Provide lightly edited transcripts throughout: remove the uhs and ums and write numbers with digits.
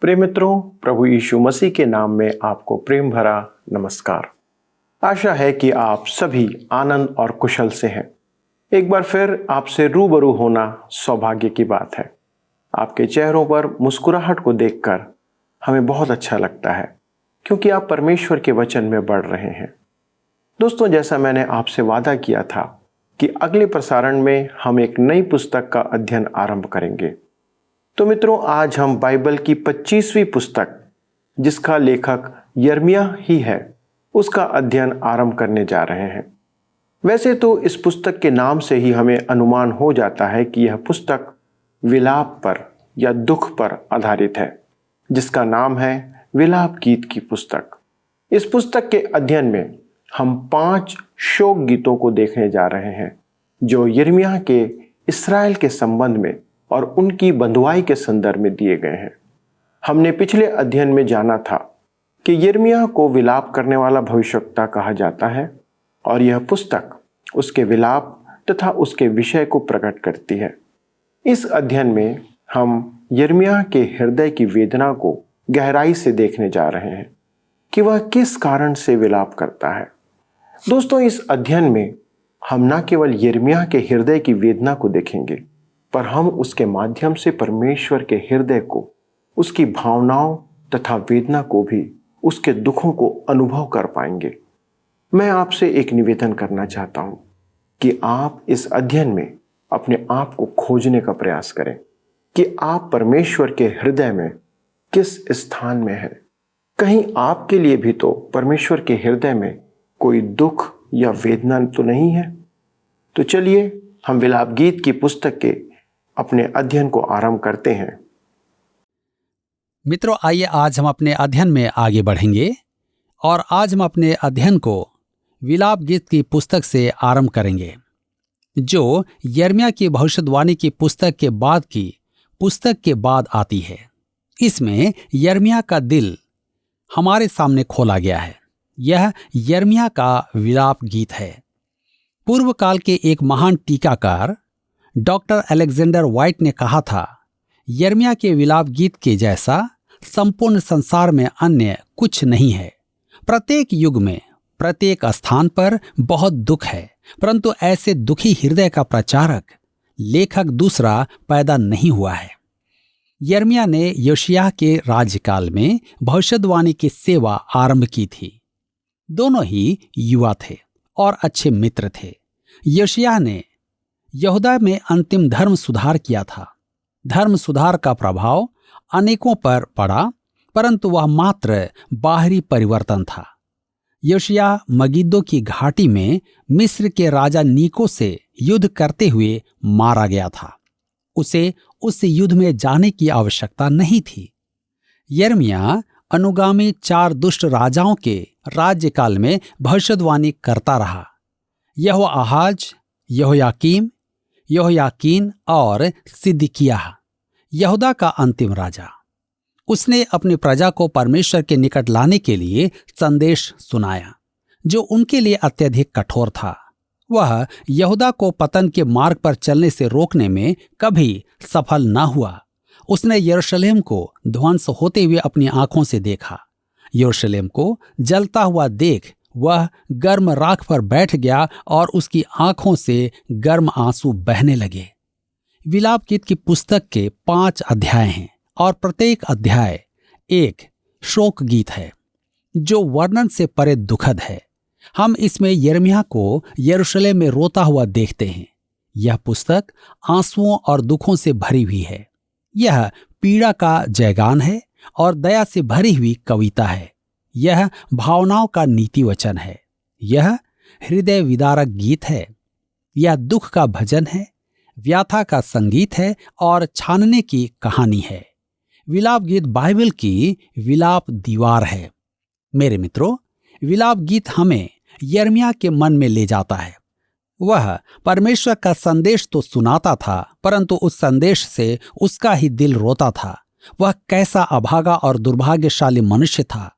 प्रिय मित्रों, प्रभु यीशु मसीह के नाम में आपको प्रेम भरा नमस्कार। आशा है कि आप सभी आनंद और कुशल से हैं। एक बार फिर आपसे रूबरू होना सौभाग्य की बात है। आपके चेहरों पर मुस्कुराहट को देखकर हमें बहुत अच्छा लगता है, क्योंकि आप परमेश्वर के वचन में बढ़ रहे हैं। दोस्तों, जैसा मैंने आपसे वादा किया था कि अगले प्रसारण में हम एक नई पुस्तक का अध्ययन आरंभ करेंगे। तो मित्रों, आज हम बाइबल की 25वीं पुस्तक, जिसका लेखक यिर्मयाह ही है, उसका अध्ययन आरंभ करने जा रहे हैं। वैसे तो इस पुस्तक के नाम से ही हमें अनुमान हो जाता है कि यह पुस्तक विलाप पर या दुख पर आधारित है, जिसका नाम है विलाप गीत की पुस्तक। इस पुस्तक के अध्ययन में हम 5 शोक गीतों को देखने जा रहे हैं, जो यिर्मयाह के इस्राएल के संबंध में और उनकी बंधुआई के संदर्भ में दिए गए हैं। हमने पिछले अध्ययन में जाना था कि यिर्मयाह को विलाप करने वाला भविष्यवक्ता कहा जाता है, और यह पुस्तक उसके विलाप तथा उसके विषय को प्रकट करती है। इस अध्ययन में हम यिर्मयाह के हृदय की वेदना को गहराई से देखने जा रहे हैं कि वह किस कारण से विलाप करता है। दोस्तों, इस अध्ययन में हम न केवल यिर्मयाह के हृदय की वेदना को देखेंगे, पर हम उसके माध्यम से परमेश्वर के हृदय को, उसकी भावनाओं तथा वेदना को भी, उसके दुखों को अनुभव कर पाएंगे। मैं आपसे एक निवेदन करना चाहता हूं कि आप इस अध्ययन में अपने आप को खोजने का प्रयास करें कि आप परमेश्वर के हृदय में किस स्थान में हैं। कहीं आपके लिए भी तो परमेश्वर के हृदय में कोई दुख या वेदना तो नहीं है। तो चलिए हम विलाप गीत की पुस्तक के अपने अध्ययन को आरंभ करते हैं। मित्रों, आइए आज हम अपने अध्ययन में आगे बढ़ेंगे और आज हम अपने अध्ययन को विलाप गीत की पुस्तक से आरंभ करेंगे, जो यिर्मयाह की भविष्यवाणी की पुस्तक के बाद आती है। इसमें यिर्मयाह का दिल हमारे सामने खोला गया है। यह यिर्मयाह का विलाप गीत है। पूर्व काल के एक महान टीकाकार डॉक्टर अलेक्जेंडर वाइट ने कहा था, यिर्मयाह के विलाप गीत के जैसा संपूर्ण संसार में अन्य कुछ नहीं है। प्रत्येक युग में प्रत्येक स्थान पर बहुत दुख है, परंतु ऐसे दुखी हृदय का प्रचारक, लेखक दूसरा पैदा नहीं हुआ है। यिर्मयाह ने योशिय्याह के राज्यकाल में भविष्यवाणी की सेवा आरंभ की थी। दोनों ही युवा थे और अच्छे मित्र थे। योशिय्याह ने यहूदा में अंतिम धर्म सुधार किया था। धर्म सुधार का प्रभाव अनेकों पर पड़ा, परंतु वह मात्र बाहरी परिवर्तन था। योशिय्याह मगिद्दो की घाटी में मिस्र के राजा नीको से युद्ध करते हुए मारा गया था। उसे उस युद्ध में जाने की आवश्यकता नहीं थी। यिर्मयाह अनुगामी 4 दुष्ट राजाओं के राज्यकाल में भविष्यवाणी करता रहा। यहोआहाज, यहोयाकीम, यहोयाकीन और सिदकिय्याह, यहूदा का अंतिम राजा। उसने अपनी प्रजा को परमेश्वर के निकट लाने के लिए संदेश सुनाया, जो उनके लिए अत्यधिक कठोर था। वह यहूदा को पतन के मार्ग पर चलने से रोकने में कभी सफल न हुआ। उसने यरूशलेम को ध्वंस होते हुए अपनी आंखों से देखा। यरूशलेम को जलता हुआ देख वह गर्म राख पर बैठ गया और उसकी आंखों से गर्म आंसू बहने लगे। विलाप गीत की पुस्तक के 5 अध्याय हैं और प्रत्येक अध्याय एक शोक गीत है, जो वर्णन से परे दुखद है। हम इसमें यिर्मयाह को यरूशलेम में रोता हुआ देखते हैं। यह पुस्तक आंसुओं और दुखों से भरी हुई है। यह पीड़ा का जयगान है और दया से भरी हुई कविता है। यह भावनाओं का नीति वचन है। यह हृदय विदारक गीत है। यह दुख का भजन है, व्याथा का संगीत है और छानने की कहानी है। विलाप गीत बाइबल की विलाप दीवार है। मेरे मित्रों, विलाप गीत हमें यिर्मयाह के मन में ले जाता है। वह परमेश्वर का संदेश तो सुनाता था, परंतु उस संदेश से उसका ही दिल रोता था। वह कैसा अभागा और दुर्भाग्यशाली मनुष्य था।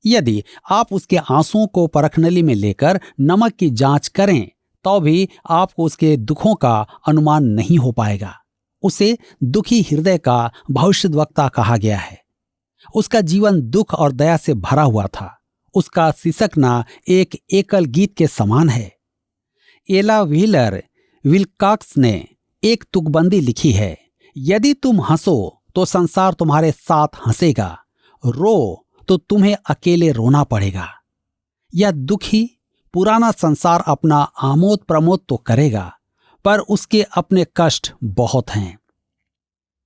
यदि आप उसके आंसुओं को परखनली में लेकर नमक की जांच करें, तो भी आपको उसके दुखों का अनुमान नहीं हो पाएगा। उसे दुखी हृदय का भविष्यद्वक्ता कहा गया है। उसका जीवन दुख और दया से भरा हुआ था। उसका सिसकना एक एकल गीत के समान है। एला व्हीलर विल्कॉक्स ने एक तुकबंदी लिखी है, यदि तुम हंसो तो संसार तुम्हारे साथ हंसेगा, रो तो तुम्हें अकेले रोना पड़ेगा। यह दुखी पुराना संसार अपना आमोद प्रमोद तो करेगा, पर उसके अपने कष्ट बहुत हैं।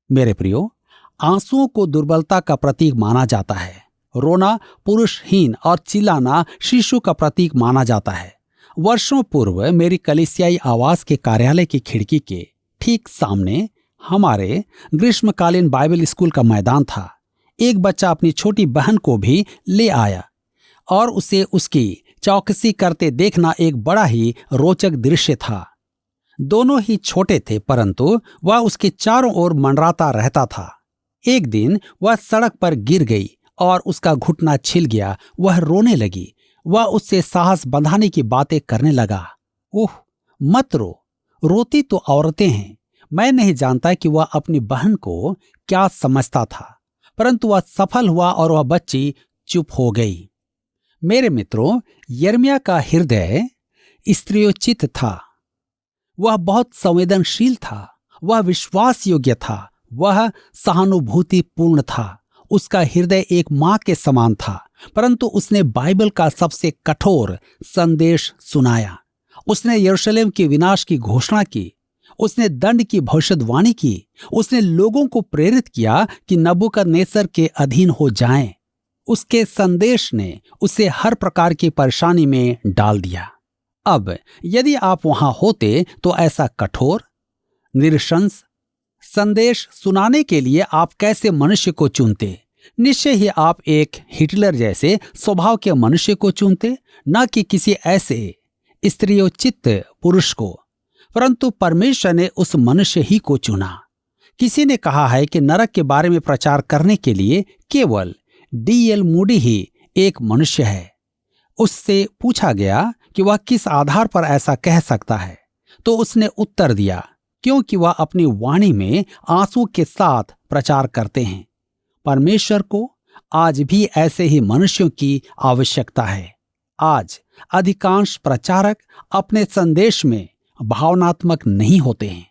मेरे प्रियो, आंसुओं को दुर्बलता का प्रतीक माना जाता है। रोना पुरुषहीन और चिल्लाना शिशु का प्रतीक माना जाता है। वर्षों पूर्व मेरी कलीसियाई आवास के कार्यालय की खिड़की के ठीक सामने हमारे ग्रीष्मकालीन बाइबल स्कूल का मैदान था। एक बच्चा अपनी छोटी बहन को भी ले आया और उसे उसकी चौकसी करते देखना एक बड़ा ही रोचक दृश्य था। दोनों ही छोटे थे, परंतु वह उसके चारों ओर मंडराता रहता था। एक दिन वह सड़क पर गिर गई और उसका घुटना छिल गया। वह रोने लगी। वह उससे साहस बंधाने की बातें करने लगा। ओह, मत रो, रोती तो औरतें हैं। मैं नहीं जानता कि वह अपनी बहन को क्या समझता था, परंतु वह सफल हुआ और वह बच्ची चुप हो गई। मेरे मित्रों, यिर्मयाह का हृदय स्त्रीयोचित था। वह बहुत संवेदनशील था। वह विश्वास योग्य था। वह सहानुभूतिपूर्ण था। उसका हृदय एक मां के समान था, परंतु उसने बाइबल का सबसे कठोर संदेश सुनाया। उसने यरूशलेम के विनाश की घोषणा की। उसने दंड की भविष्यवाणी की। उसने लोगों को प्रेरित किया कि नबूकदनेस्सर के अधीन हो जाएं। उसके संदेश ने उसे हर प्रकार की परेशानी में डाल दिया। अब यदि आप वहां होते तो ऐसा कठोर निरशंस संदेश सुनाने के लिए आप कैसे मनुष्य को चुनते? निश्चय ही आप एक हिटलर जैसे स्वभाव के मनुष्य को चुनते, न कि किसी ऐसे स्त्रीयोचित पुरुष को। परंतु परमेश्वर ने उस मनुष्य ही को चुना। किसी ने कहा है कि नरक के बारे में प्रचार करने के लिए केवल D.L. मूडी ही एक मनुष्य है। उससे पूछा गया कि वह किस आधार पर ऐसा कह सकता है, तो उसने उत्तर दिया, क्योंकि वह अपनी वाणी में आंसू के साथ प्रचार करते हैं। परमेश्वर को आज भी ऐसे ही मनुष्यों की आवश्यकता है। आज अधिकांश प्रचारक अपने संदेश में भावनात्मक नहीं होते हैं।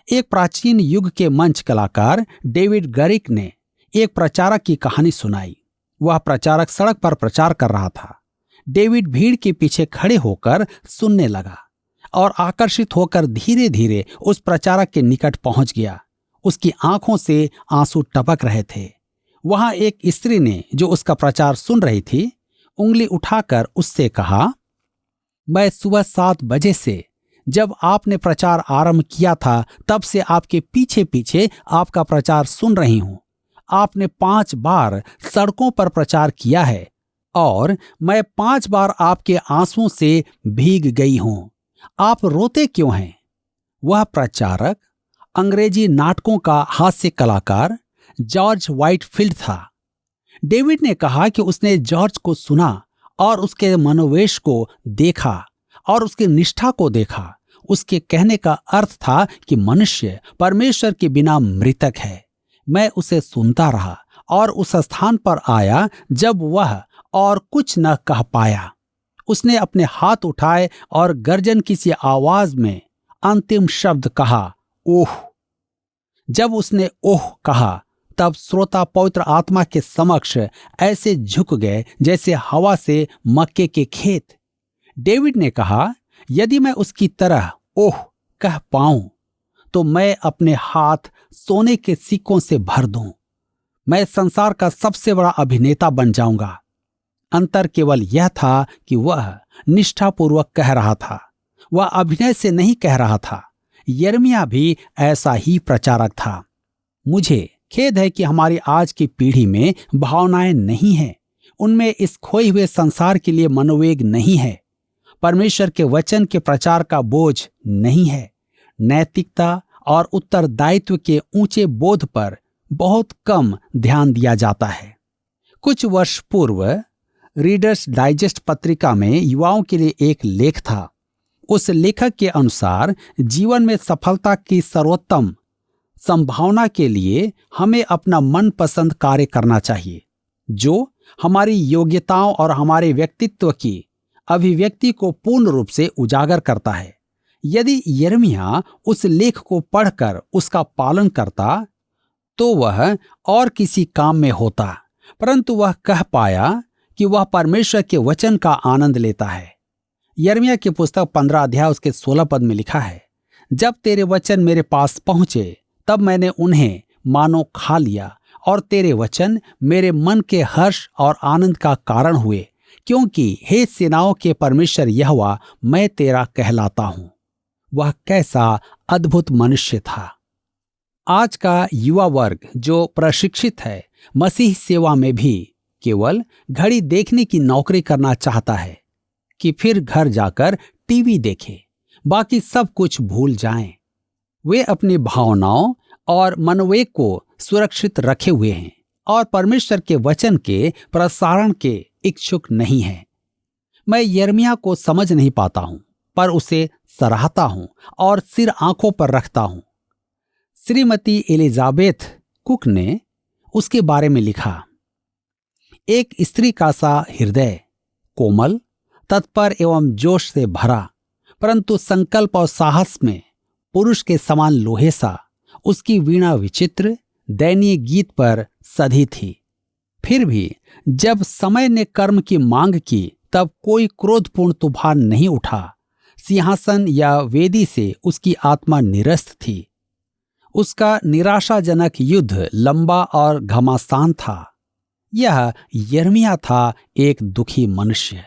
एक प्राचीन युग के मंच कलाकार डेविड गरिक ने एक प्रचारक की कहानी सुनाई। वह प्रचारक सड़क पर प्रचार कर रहा था। डेविड भीड़ के पीछे खड़े होकर सुनने लगा और आकर्षित होकर धीरे धीरे उस प्रचारक के निकट पहुंच गया। उसकी आंखों से आंसू टपक रहे थे। वहां एक स्त्री ने, जो उसका प्रचार सुन रही थी, उंगली उठाकर उससे कहा, मैं सुबह 7 बजे से जब आपने प्रचार आरंभ किया था तब से आपके पीछे पीछे आपका प्रचार सुन रही हूं। आपने 5 बार सड़कों पर प्रचार किया है और मैं 5 बार आपके आंसुओं से भीग गई हूं। आप रोते क्यों हैं? वह प्रचारक अंग्रेजी नाटकों का हास्य कलाकार जॉर्ज व्हाइटफील्ड था। डेविड ने कहा कि उसने जॉर्ज को सुना और उसके मनोवेश को देखा और उसकी निष्ठा को देखा। उसके कहने का अर्थ था कि मनुष्य परमेश्वर के बिना मृतक है। मैं उसे सुनता रहा और उस स्थान पर आया जब वह और कुछ न कह पाया। उसने अपने हाथ उठाए और गर्जन किसी आवाज में अंतिम शब्द कहा, ओह। जब उसने ओह कहा तब श्रोता पवित्र आत्मा के समक्ष ऐसे झुक गए जैसे हवा से मक्के के खेत। डेविड ने कहा, यदि मैं उसकी तरह ओह कह पाऊं तो मैं अपने हाथ सोने के सिक्कों से भर दूं। मैं संसार का सबसे बड़ा अभिनेता बन जाऊंगा। अंतर केवल यह था कि वह निष्ठापूर्वक कह रहा था। वह अभिनय से नहीं कह रहा था। यिर्मयाह भी ऐसा ही प्रचारक था। मुझे खेद है कि हमारी आज की पीढ़ी में भावनाएं नहीं हैं। उनमें इस खोए हुए संसार के लिए मनोवेग नहीं है। परमेश्वर के वचन के प्रचार का बोझ नहीं है। नैतिकता और उत्तरदायित्व के ऊंचे बोध पर बहुत कम ध्यान दिया जाता है। कुछ वर्ष पूर्व रीडर्स डाइजेस्ट पत्रिका में युवाओं के लिए एक लेख था। उस लेखक के अनुसार जीवन में सफलता की सर्वोत्तम संभावना के लिए हमें अपना मनपसंद कार्य करना चाहिए, जो हमारी योग्यताओं और हमारे व्यक्तित्व की अभिव्यक्ति को पूर्ण रूप से उजागर करता है। यदि यिर्मयाह उस लेख को पढ़कर उसका पालन करता तो वह और किसी काम में होता, परंतु वह कह पाया कि वह परमेश्वर के वचन का आनंद लेता है। यिर्मयाह की पुस्तक 15 अध्याय उसके 16 पद में लिखा है, जब तेरे वचन मेरे पास पहुंचे तब मैंने उन्हें मानो खा लिया, और तेरे वचन मेरे मन के हर्ष और आनंद का कारण हुए, क्योंकि हे सेनाओं के परमेश्वर यहोवा, मैं तेरा कहलाता हूं। वह कैसा अद्भुत मनुष्य था। आज का युवा वर्ग जो प्रशिक्षित है, मसीह सेवा में भी केवल घड़ी देखने की नौकरी करना चाहता है कि फिर घर जाकर टीवी देखे, बाकी सब कुछ भूल जाएं। वे अपनी भावनाओं और मनोवेग को सुरक्षित रखे हुए हैं और परमेश्वर के वचन के प्रसारण के इच्छुक नहीं हैं। मैं यिर्मयाह को समझ नहीं पाता हूं, पर उसे सराहता हूं और सिर आंखों पर रखता हूं। श्रीमती एलिजाबेथ कुक ने उसके बारे में लिखा, एक स्त्री का सा हृदय, कोमल, तत्पर एवं जोश से भरा, परंतु संकल्प और साहस में पुरुष के समान लोहे सा। उसकी वीणा विचित्र दयनीय गीत पर सधी थी। फिर भी जब समय ने कर्म की मांग की तब कोई क्रोधपूर्ण तूफान नहीं उठा। सिंहासन या वेदी से उसकी आत्मा निरस्त थी। उसका निराशाजनक युद्ध लंबा और घमासान था। यह यिर्मयाह था, एक दुखी मनुष्य।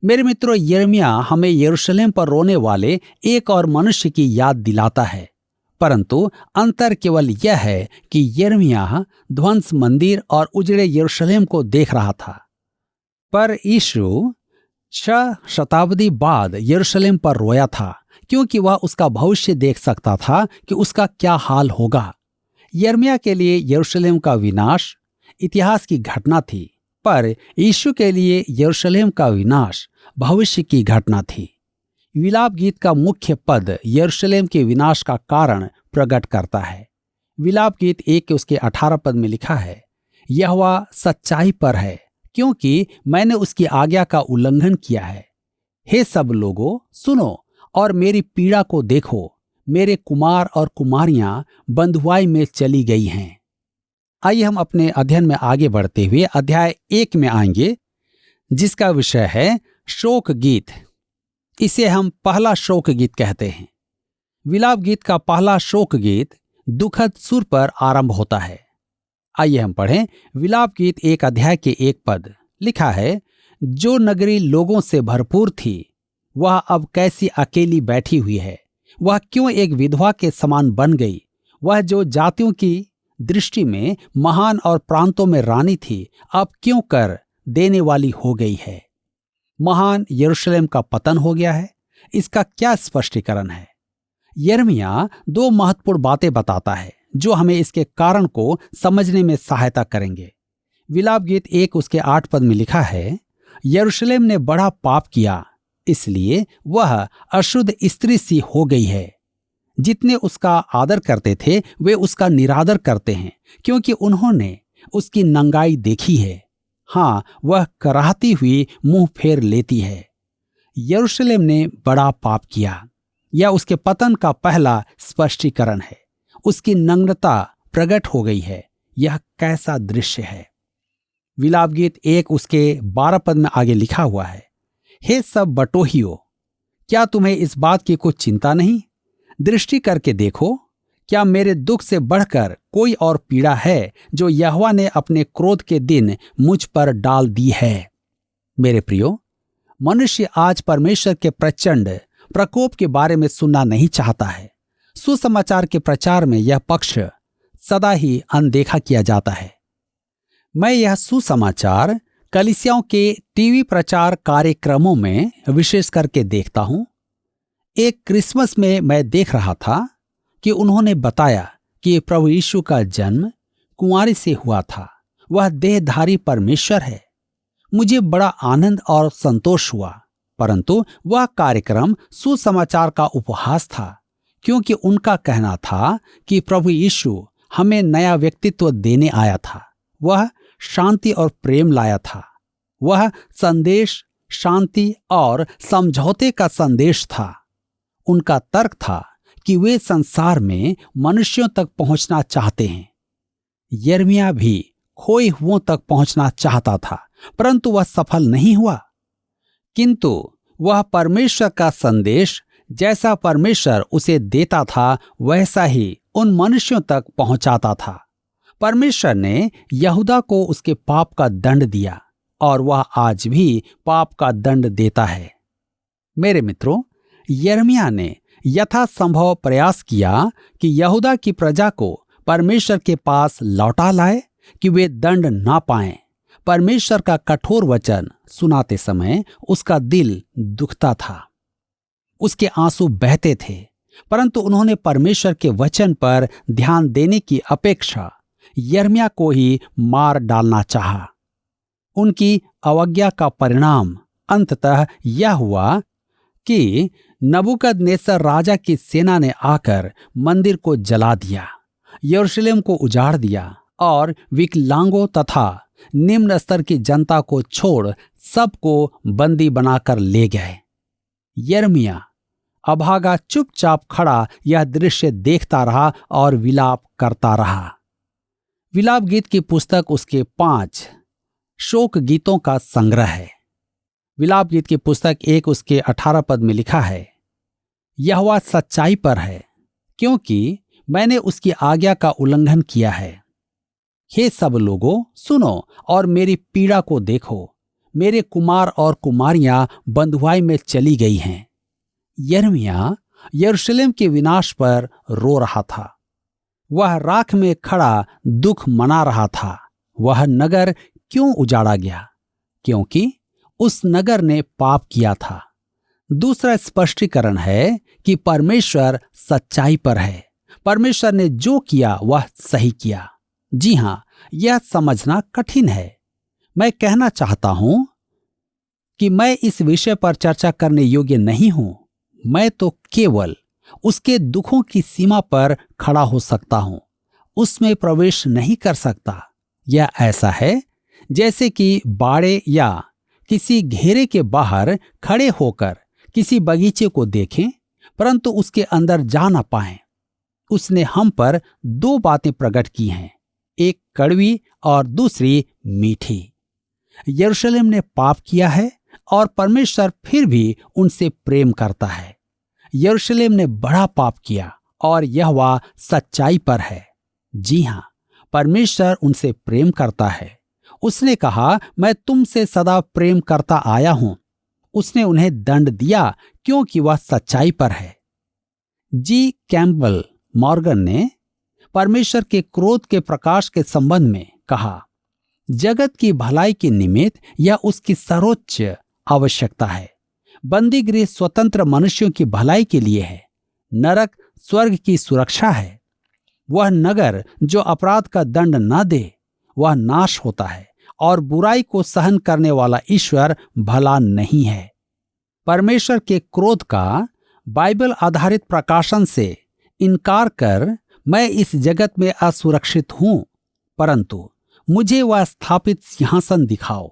मेरे मित्रों, यिर्मयाह हमें यरूशलेम पर रोने वाले एक और मनुष्य की याद दिलाता है, परंतु अंतर केवल यह है कि यिर्मयाह ध्वंस मंदिर और उजड़े यरूशलेम को देख रहा था, पर यीशु 6 शताब्दी बाद यरूशलेम पर रोया था, क्योंकि वह उसका भविष्य देख सकता था कि उसका क्या हाल होगा। यिर्मयाह के लिए यरूशलेम का विनाश इतिहास की घटना थी, पर यीशु के लिए यरूशलेम का विनाश भविष्य की घटना थी। विलाप गीत का मुख्य पद यरूशलेम के विनाश का कारण प्रकट करता है। विलाप गीत 1 के उसके 18 पद में लिखा है, यहोवा सच्चाई पर है, क्योंकि मैंने उसकी आज्ञा का उल्लंघन किया है। हे सब लोगों, सुनो और मेरी पीड़ा को देखो। मेरे कुमार और कुमारियां बंधुआई में चली गई हैं। आइए हम अपने अध्ययन में आगे बढ़ते हुए अध्याय 1 में आएंगे, जिसका विषय है शोक गीत। इसे हम पहला शोक गीत कहते हैं। विलाप गीत का पहला शोक गीत दुखद सुर पर आरंभ होता है। आइए हम पढ़ें विलाप गीत 1 अध्याय के 1 पद। लिखा है, जो नगरी लोगों से भरपूर थी वह अब कैसी अकेली बैठी हुई है। वह क्यों एक विधवा के समान बन गई। वह जो जातियों की दृष्टि में महान और प्रांतों में रानी थी, अब क्यों कर देने वाली हो गई है। महान यरूशलेम का पतन हो गया है। इसका क्या स्पष्टीकरण है। यिर्मयाह 2 महत्वपूर्ण बातें बताता है जो हमें इसके कारण को समझने में सहायता करेंगे। विलाप गीत 1 उसके 8 पद में लिखा है, यरूशलेम ने बड़ा पाप किया, इसलिए वह अशुद्ध स्त्री सी हो गई है। जितने उसका आदर करते थे वे उसका निरादर करते हैं, क्योंकि उन्होंने उसकी नंगाई देखी है। हाँ, वह कराहती हुई मुंह फेर लेती है। यरूशलेम ने बड़ा पाप किया। यह उसके पतन का पहला स्पष्टीकरण है। उसकी नग्नता प्रकट हो गई है। यह कैसा दृश्य है। विलाप गीत 1 उसके 12 पद में आगे लिखा हुआ है, हे सब बटोहियों, क्या तुम्हें इस बात की कुछ चिंता नहीं। दृष्टि करके देखो, क्या मेरे दुख से बढ़कर कोई और पीड़ा है जो यहोवा ने अपने क्रोध के दिन मुझ पर डाल दी है। मेरे प्रियो, मनुष्य आज परमेश्वर के प्रचंड प्रकोप के बारे में सुनना नहीं चाहता है। सुसमाचार के प्रचार में यह पक्ष सदा ही अनदेखा किया जाता है। मैं यह सुसमाचार कलीसियाओं के टीवी प्रचार कार्यक्रमों में विशेष करके देखता हूं। एक क्रिसमस में मैं देख रहा था कि उन्होंने बताया कि प्रभु यीशु का जन्म कुंवारी से हुआ था। वह देहधारी परमेश्वर है। मुझे बड़ा आनंद और संतोष हुआ, परंतु वह कार्यक्रम सुसमाचार का उपहास था, क्योंकि उनका कहना था कि प्रभु यीशु हमें नया व्यक्तित्व देने आया था। वह शांति और प्रेम लाया था। वह संदेश शांति और समझौते का संदेश था। उनका तर्क था कि वे संसार में मनुष्यों तक पहुंचना चाहते हैं। यिर्मयाह भी खोए हुओं तक पहुंचना चाहता था, परंतु वह सफल नहीं हुआ। किंतु वह परमेश्वर का संदेश जैसा परमेश्वर उसे देता था वैसा ही उन मनुष्यों तक पहुंचाता था। परमेश्वर ने यहूदा को उसके पाप का दंड दिया और वह आज भी पाप का दंड देता है। मेरे मित्रों, यिर्मयाह ने यथासंभव प्रयास किया कि यहूदा की प्रजा को परमेश्वर के पास लौटा लाए कि वे दंड ना पाएं। परमेश्वर का कठोर वचन सुनाते समय उसका दिल दुखता था, उसके आंसू बहते थे, परंतु उन्होंने परमेश्वर के वचन पर ध्यान देने की अपेक्षा यिर्मयाह को ही मार डालना चाहा। उनकी अवज्ञा का परिणाम अंततः यह हुआ कि नबूकदनेस्सर राजा की सेना ने आकर मंदिर को जला दिया, यरूशलेम को उजाड़ दिया और विकलांगों तथा निम्न स्तर की जनता को छोड़ सबको बंदी बनाकर ले गए। यिर्मयाह अभागा चुपचाप खड़ा यह दृश्य देखता रहा और विलाप करता रहा। विलाप गीत की पुस्तक उसके 5 शोक गीतों का संग्रह है। विलाप गीत की पुस्तक 1 उसके 18 पद में लिखा है, यहोवा सच्चाई पर है, क्योंकि मैंने उसकी आज्ञा का उल्लंघन किया है। हे सब लोगों, सुनो और मेरी पीड़ा को देखो। मेरे कुमार और कुमारियां बंधुआई में चली गई हैं। यिर्मयाह यरूशलेम के विनाश पर रो रहा था। वह राख में खड़ा दुख मना रहा था। वह नगर क्यों उजाड़ा गया? क्योंकि उस नगर ने पाप किया था। दूसरा स्पष्टीकरण है कि परमेश्वर सच्चाई पर है। परमेश्वर ने जो किया वह सही किया। जी हां, यह समझना कठिन है। मैं कहना चाहता हूं कि मैं इस विषय पर चर्चा करने योग्य नहीं हूं। मैं तो केवल उसके दुखों की सीमा पर खड़ा हो सकता हूं, उसमें प्रवेश नहीं कर सकता। यह ऐसा है जैसे कि बाड़े या किसी घेरे के बाहर खड़े होकर किसी बगीचे को देखें परंतु उसके अंदर जा ना पाएं। उसने हम पर 2 बातें प्रकट की हैं, एक कड़वी और दूसरी मीठी। यरूशलेम ने पाप किया है और परमेश्वर फिर भी उनसे प्रेम करता है। यरूशलेम ने बड़ा पाप किया और यहोवा सच्चाई पर है। जी हां, परमेश्वर उनसे प्रेम करता है। उसने कहा, मैं तुमसे सदा प्रेम करता आया हूं। उसने उन्हें दंड दिया क्योंकि वह सच्चाई पर है। जी कैम्पबेल मॉर्गन ने परमेश्वर के क्रोध के प्रकाश के संबंध में कहा, जगत की भलाई के निमित्त यह उसकी सर्वोच्च आवश्यकता है। बंदी गृह स्वतंत्र मनुष्यों की भलाई के लिए है। नरक स्वर्ग की सुरक्षा है। वह नगर जो अपराध का दंड न दे वह नाश होता है और बुराई को सहन करने वाला ईश्वर भला नहीं है। परमेश्वर के क्रोध का बाइबल आधारित प्रकाशन से इनकार कर मैं इस जगत में असुरक्षित हूं, परंतु मुझे वह स्थापित सिंहासन दिखाओ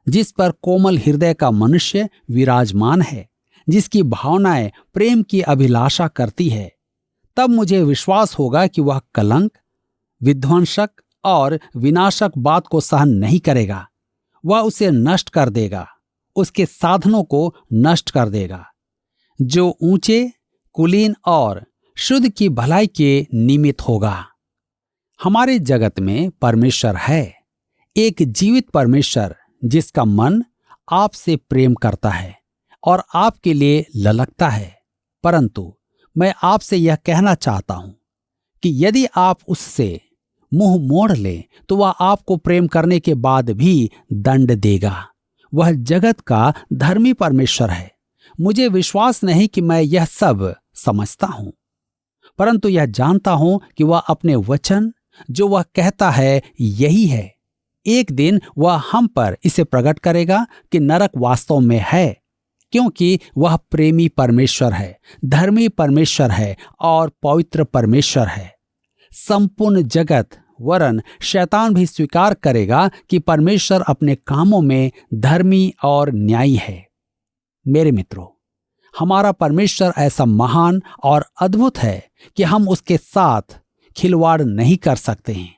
जिस पर कोमल हृदय का मनुष्य विराजमान है, जिसकी भावनाएं प्रेम की अभिलाषा करती है। तब मुझे विश्वास होगा कि वह कलंक, विध्वंसक और विनाशक बात को सहन नहीं करेगा। वह उसे नष्ट कर देगा, उसके साधनों को नष्ट कर देगा, जो ऊंचे, कुलीन और शुद्ध की भलाई के निमित्त होगा। हमारे जगत में परमेश्वर है, एक जीवित परमेश्वर जिसका मन आपसे प्रेम करता है और आपके लिए ललकता है। परंतु मैं आपसे यह कहना चाहता हूं कि यदि आप उससे मुंह मोड़ लें तो वह आपको प्रेम करने के बाद भी दंड देगा। वह जगत का धर्मी परमेश्वर है। मुझे विश्वास नहीं कि मैं यह सब समझता हूं, परंतु यह जानता हूं कि वह अपने वचन जो वह कहता है यही है। एक दिन वह हम पर इसे प्रकट करेगा कि नरक वास्तव में है, क्योंकि वह प्रेमी परमेश्वर है, धर्मी परमेश्वर है और पवित्र परमेश्वर है। संपूर्ण जगत वरन शैतान भी स्वीकार करेगा कि परमेश्वर अपने कामों में धर्मी और न्यायी है। मेरे मित्रों, हमारा परमेश्वर ऐसा महान और अद्भुत है कि हम उसके साथ खिलवाड़ नहीं कर सकते हैं।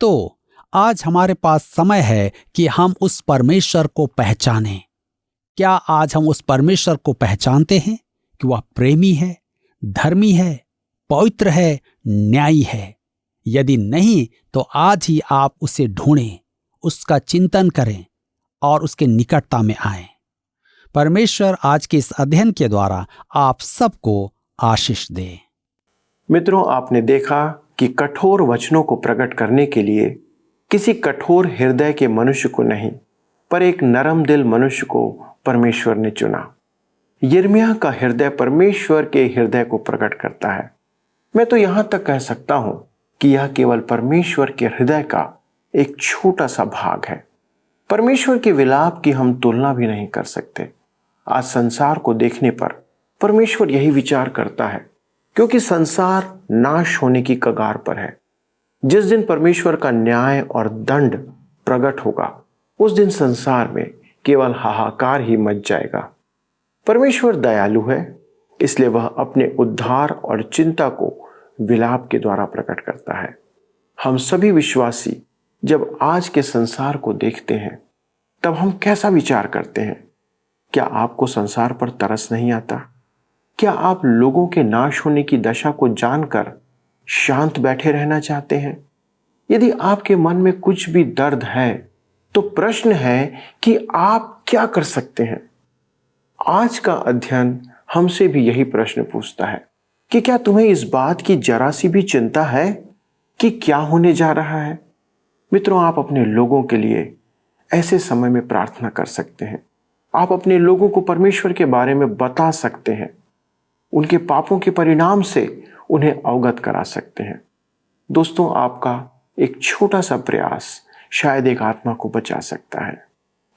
तो आज हमारे पास समय है कि हम उस परमेश्वर को पहचानें। क्या आज हम उस परमेश्वर को पहचानते हैं कि वह प्रेमी है, धर्मी है, पवित्र है, न्यायी है? यदि नहीं तो आज ही आप उसे ढूंढें, उसका चिंतन करें और उसके निकटता में आएं। परमेश्वर आज के इस अध्ययन के द्वारा आप सबको आशीष दे। मित्रों, आपने देखा कि कठोर वचनों को प्रकट करने के लिए किसी कठोर हृदय के मनुष्य को नहीं, पर एक नरम दिल मनुष्य को परमेश्वर ने चुना। यिर्मयाह का हृदय परमेश्वर के हृदय को प्रकट करता है। मैं तो यहां तक कह सकता हूं कि यह केवल परमेश्वर के हृदय का एक छोटा सा भाग है। परमेश्वर के विलाप की हम तुलना भी नहीं कर सकते। आज संसार को देखने पर परमेश्वर यही विचार करता है, क्योंकि संसार नाश होने की कगार पर है। जिस दिन परमेश्वर का न्याय और दंड प्रकट होगा, उस दिन संसार में केवल हाहाकार ही मच जाएगा। परमेश्वर दयालु है, इसलिए वह अपने उद्धार और चिंता को विलाप के द्वारा प्रकट करता है। हम सभी विश्वासी जब आज के संसार को देखते हैं, तब हम कैसा विचार करते हैं? क्या आपको संसार पर तरस नहीं आता? क्या आप लोगों के नाश होने की दशा को जानकर शांत बैठे रहना चाहते हैं? यदि आपके मन में कुछ भी दर्द है, तो प्रश्न है कि आप क्या कर सकते हैं? आज का अध्ययन हमसे भी यही प्रश्न पूछता है कि क्या तुम्हें इस बात की जरा सी भी चिंता है कि क्या होने जा रहा है? मित्रों, आप अपने लोगों के लिए ऐसे समय में प्रार्थना कर सकते हैं। आप अपने लोगों को परमेश्वर के बारे में बता सकते हैं। उनके पापों के परिणाम से उन्हें अवगत करा सकते हैं। दोस्तों, आपका एक छोटा सा प्रयास शायद एक आत्मा को बचा सकता है।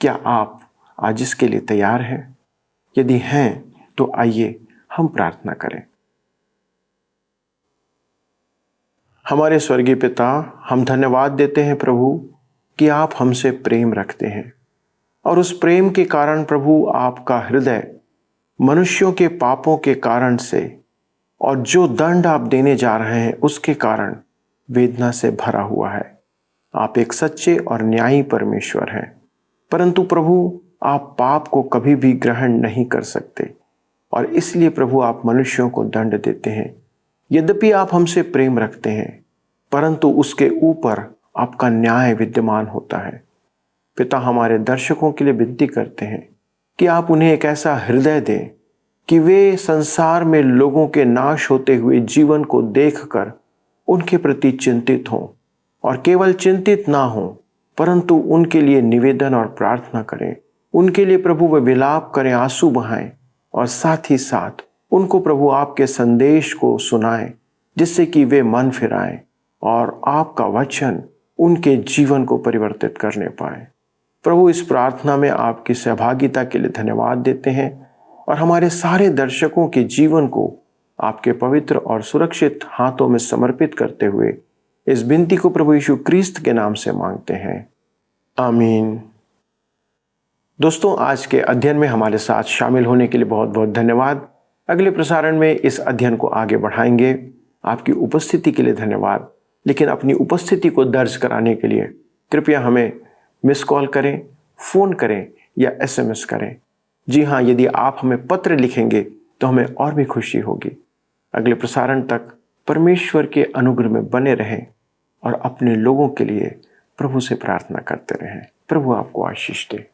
क्या आप आज इसके लिए तैयार हैं? यदि हैं तो आइए हम प्रार्थना करें। हमारे स्वर्गीय पिता, हम धन्यवाद देते हैं प्रभु कि आप हमसे प्रेम रखते हैं, और उस प्रेम के कारण प्रभु आपका हृदय मनुष्यों के पापों के कारण से और जो दंड आप देने जा रहे हैं उसके कारण वेदना से भरा हुआ है। आप एक सच्चे और न्यायी परमेश्वर हैं, परंतु प्रभु आप पाप को कभी भी ग्रहण नहीं कर सकते, और इसलिए प्रभु आप मनुष्यों को दंड देते हैं। यद्यपि आप हमसे प्रेम रखते हैं, परंतु उसके ऊपर आपका न्याय विद्यमान होता है। पिता, हमारे दर्शकों के लिए विनती करते हैं कि आप उन्हें एक ऐसा हृदय दें कि वे संसार में लोगों के नाश होते हुए जीवन को देखकर उनके प्रति चिंतित हों, और केवल चिंतित ना हों, परंतु उनके लिए निवेदन और प्रार्थना करें। उनके लिए प्रभु वे विलाप करें, आंसू बहाएं, और साथ ही साथ उनको प्रभु आपके संदेश को सुनाएं, जिससे कि वे मन फिराएं और आपका वचन उनके जीवन को परिवर्तित करने पाए। प्रभु, इस प्रार्थना में आपकी सहभागिता के लिए धन्यवाद देते हैं, और हमारे सारे दर्शकों के जीवन को आपके पवित्र और सुरक्षित हाथों में समर्पित करते हुए इस विनती को प्रभु यीशु क्रिस्त के नाम से मांगते हैं, आमीन। दोस्तों, आज के अध्ययन में हमारे साथ शामिल होने के लिए बहुत बहुत धन्यवाद। अगले प्रसारण में इस अध्ययन को आगे बढ़ाएंगे। आपकी उपस्थिति के लिए धन्यवाद। लेकिन अपनी उपस्थिति को दर्ज कराने के लिए कृपया हमें मिस कॉल करें, फ़ोन करें या SMS करें। जी हाँ, यदि आप हमें पत्र लिखेंगे तो हमें और भी खुशी होगी। अगले प्रसारण तक परमेश्वर के अनुग्रह में बने रहें और अपने लोगों के लिए प्रभु से प्रार्थना करते रहें। प्रभु आपको आशीष दे।